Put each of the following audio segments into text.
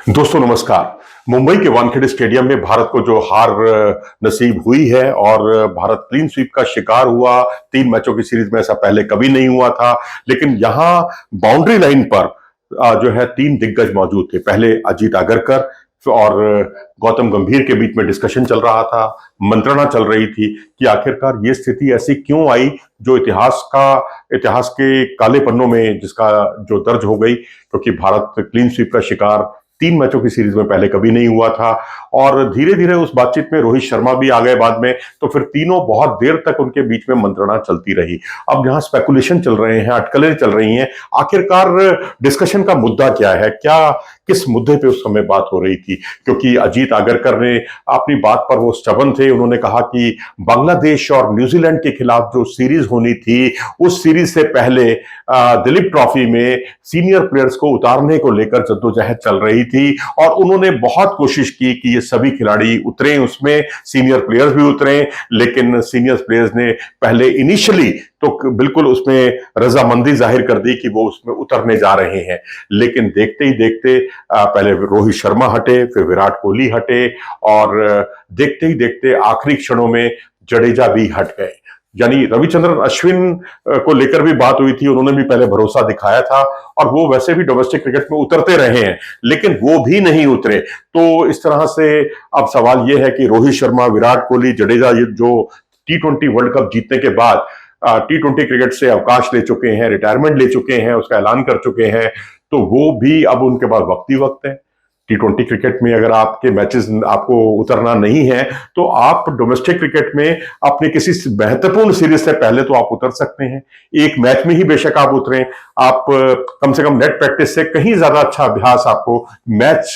दोस्तों नमस्कार। मुंबई के वानखेड़े स्टेडियम में भारत को जो हार नसीब हुई है और भारत क्लीन स्वीप का शिकार हुआ। 3 मैचों की सीरीज में ऐसा पहले कभी नहीं हुआ था। लेकिन यहां बाउंड्री लाइन पर जो है 3 दिग्गज मौजूद थे। पहले अजीत आगरकर और गौतम गंभीर के बीच में डिस्कशन चल रहा था, मंत्रणा चल रही थी कि आखिरकार ये स्थिति ऐसी क्यों आई जो इतिहास के काले पन्नों में जिसका जो दर्ज हो गई, क्योंकि भारत क्लीन स्वीप का शिकार 3 मैचों की सीरीज में पहले कभी नहीं हुआ था। और धीरे धीरे उस बातचीत में रोहित शर्मा भी आ गए बाद में, तो फिर तीनों बहुत देर तक उनके बीच में मंत्रणा चलती रही। अब यहाँ स्पेकुलेशन चल रहे हैं, अटकलें चल रही हैं, आखिरकार डिस्कशन का मुद्दा क्या है, क्या किस मुद्दे पे उस समय बात हो रही थी। क्योंकि अजीत आगरकर ने अपनी बात पर वो स्टबन थे, उन्होंने कहा कि बांग्लादेश और न्यूजीलैंड के खिलाफ जो सीरीज होनी थी उस सीरीज से पहले दिलीप ट्रॉफी में सीनियर प्लेयर्स को उतारने को लेकर जद्दोजहद चल रही थी और उन्होंने बहुत कोशिश की कि ये सभी खिलाड़ी उतरे, उसमें सीनियर प्लेयर्स भी उतरे। लेकिन सीनियर प्लेयर्स ने पहले इनिशियली तो बिल्कुल उसमें रजामंदी जाहिर कर दी कि वो उसमें उतरने जा रहे हैं। लेकिन देखते ही देखते पहले रोहित शर्मा हटे, फिर विराट कोहली हटे और देखते ही देखते आखिरी क्षणों में जडेजा भी हट गए। यानी रविचंद्रन अश्विन को लेकर भी बात हुई थी, उन्होंने भी पहले भरोसा दिखाया था और वो वैसे भी डोमेस्टिक क्रिकेट में उतरते रहे हैं, लेकिन वो भी नहीं उतरे। तो इस तरह से अब सवाल ये है कि रोहित शर्मा, विराट कोहली, जडेजा जो T20 वर्ल्ड कप जीतने के बाद T20 क्रिकेट से अवकाश ले चुके हैं, रिटायरमेंट ले चुके हैं, उसका ऐलान कर चुके हैं, तो वो भी अब उनके पास वक्त ही वक्त है। T20 क्रिकेट में अगर आपके मैचेस आपको उतरना नहीं है तो आप डोमेस्टिक क्रिकेट में अपने किसी महत्वपूर्ण सीरीज से पहले तो आप उतर सकते हैं। एक मैच में ही बेशक आप उतरें, आप कम से कम नेट प्रैक्टिस से कहीं ज्यादा अच्छा अभ्यास आपको मैच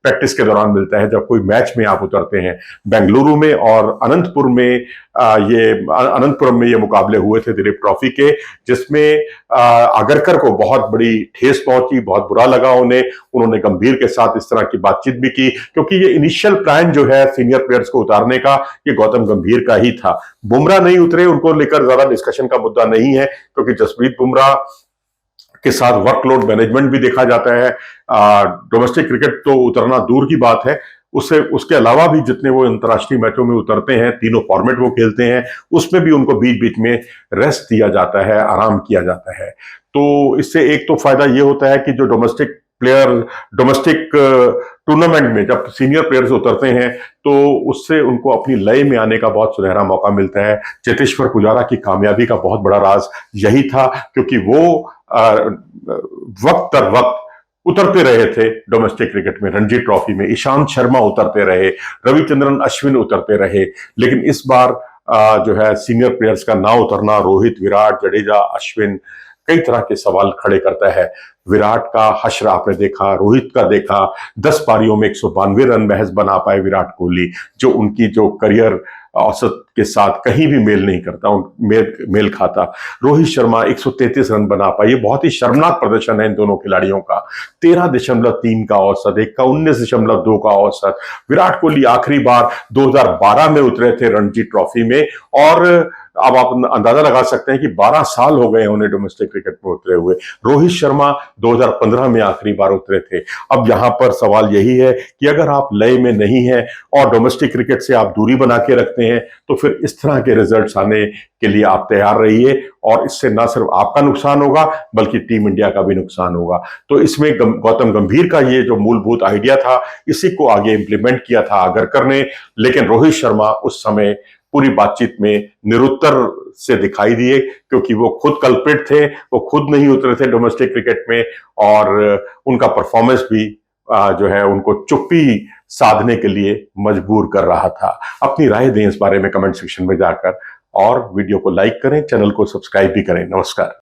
प्रैक्टिस के दौरान मिलता है जब कोई मैच में आप उतरते हैं। बेंगलुरु में और अनंतपुरम में ये मुकाबले हुए थे दिलीप ट्रॉफी के, जिसमें आगरकर को बहुत बड़ी ठेस पहुंची, बहुत बुरा लगा उन्हें। उन्होंने गंभीर के साथ इस तरह की बातचीत भी की, क्योंकि ये इनिशियल प्लान जो है सीनियर प्लेयर्स को उतारने का, ये गौतम गंभीर का ही था। बुमराह नहीं उतरे, उनको लेकर ज्यादा डिस्कशन का मुद्दा नहीं है, क्योंकि जसप्रीत बुमराह के साथ वर्कलोड मैनेजमेंट भी देखा जाता है। डोमेस्टिक क्रिकेट तो उतरना दूर की बात है, उसके अलावा भी जितने वो अंतर्राष्ट्रीय मैचों में उतरते हैं, तीनों फॉर्मेट वो खेलते हैं, उसमें भी उनको बीच बीच में रेस्ट दिया जाता है, आराम किया जाता है। तो इससे एक तो फायदा ये होता है कि जो डोमेस्टिक टूर्नामेंट में जब सीनियर प्लेयर्स उतरते हैं तो उससे उनको अपनी लय में आने का बहुत सुनहरा मौका मिलता है। चेतेश्वर पुजारा की कामयाबी का बहुत बड़ा राज यही था, क्योंकि वो वक्त तर वक्त उतरते रहे थे डोमेस्टिक क्रिकेट में। रणजी ट्रॉफी में ईशांत शर्मा उतरते रहे, रविचंद्रन अश्विन उतरते रहे, लेकिन इस बार जो है सीनियर प्लेयर्स का ना उतरना रोहित, विराट, जडेजा, अश्विन कई तरह के सवाल खड़े करता है। विराट का हश्र आपने देखा, रोहित का देखा, 10 पारियों में 192 रन महज बना पाए विराट कोहली, जो उनकी जो करियर औसत के साथ कहीं भी मेल नहीं करता, मेल खाता। रोहित शर्मा 133 रन बना पाए, ये बहुत ही शर्मनाक प्रदर्शन है इन दोनों खिलाड़ियों का। 13.3 का औसत, एक का 19.2 का औसत। विराट कोहली आखिरी बार 2012 में उतरे थे रणजी ट्रॉफी में, और अब आप अंदाजा लगा सकते हैं कि 12 साल हो गए उन्हें डोमेस्टिक क्रिकेट में उतरे हुए। रोहित शर्मा 2015 में आखिरी बार उतरे थे। अब यहां पर सवाल यही है कि अगर आप लय में नहीं है और डोमेस्टिक क्रिकेट से आप दूरी बना के रखते हैं, तो फिर इस तरह के रिजल्ट्स आने के लिए आप तैयार रहिए, और इससे ना सिर्फ आपका नुकसान होगा बल्कि टीम इंडिया का भी नुकसान होगा। तो इसमें गौतम गंभीर का ये जो मूलभूत आइडिया था, इसी को आगे इंप्लीमेंट किया था आगरकर ने। लेकिन रोहित शर्मा उस समय पूरी बातचीत में निरुत्तर से दिखाई दिए, क्योंकि वो खुद कल्प्रिट थे, वो खुद नहीं उतरे थे डोमेस्टिक क्रिकेट में, और उनका परफॉर्मेंस भी जो है उनको चुप्पी साधने के लिए मजबूर कर रहा था। अपनी राय दें इस बारे में कमेंट सेक्शन में जाकर, और वीडियो को लाइक करें, चैनल को सब्सक्राइब भी करें। नमस्कार।